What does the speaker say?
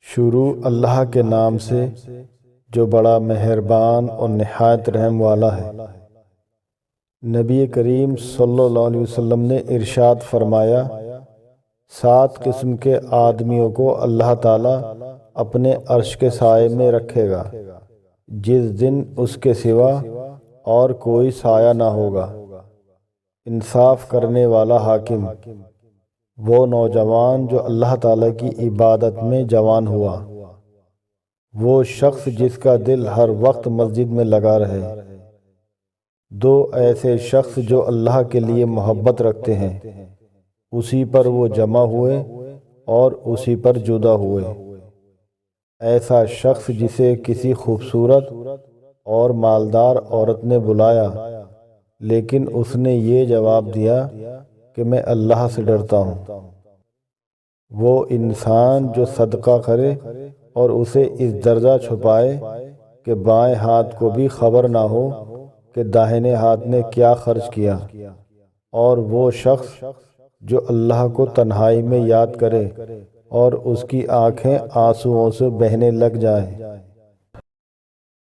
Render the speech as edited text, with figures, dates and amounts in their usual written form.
شروع اللہ کے نام سے جو بڑا مہربان اور نہایت رحم والا ہے۔ نبی کریم صلی اللہ علیہ وسلم نے ارشاد فرمایا، 7 قسم کے آدمیوں کو اللہ تعالیٰ اپنے عرش کے سائے میں رکھے گا جس دن اس کے سوا اور کوئی سایہ نہ ہوگا۔ انصاف کرنے والا حاکم، وہ نوجوان جو اللہ تعالیٰ کی عبادت میں جوان ہوا، وہ شخص جس کا دل ہر وقت مسجد میں لگا رہے، 2 ایسے شخص جو اللہ کے لیے محبت رکھتے ہیں، اسی پر وہ جمع ہوئے اور اسی پر جدا ہوئے، ایسا شخص جسے کسی خوبصورت اور مالدار عورت نے بلایا لیکن اس نے یہ جواب دیا کہ میں اللہ سے ڈرتا ہوں، وہ انسان جو صدقہ کرے اور اسے اس درجہ چھپائے کہ بائیں ہاتھ کو بھی خبر نہ ہو کہ داہنے ہاتھ نے کیا خرچ کیا، اور وہ شخص جو اللہ کو تنہائی میں یاد کرے اور اس کی آنکھیں آنسوؤں سے بہنے لگ جائیں۔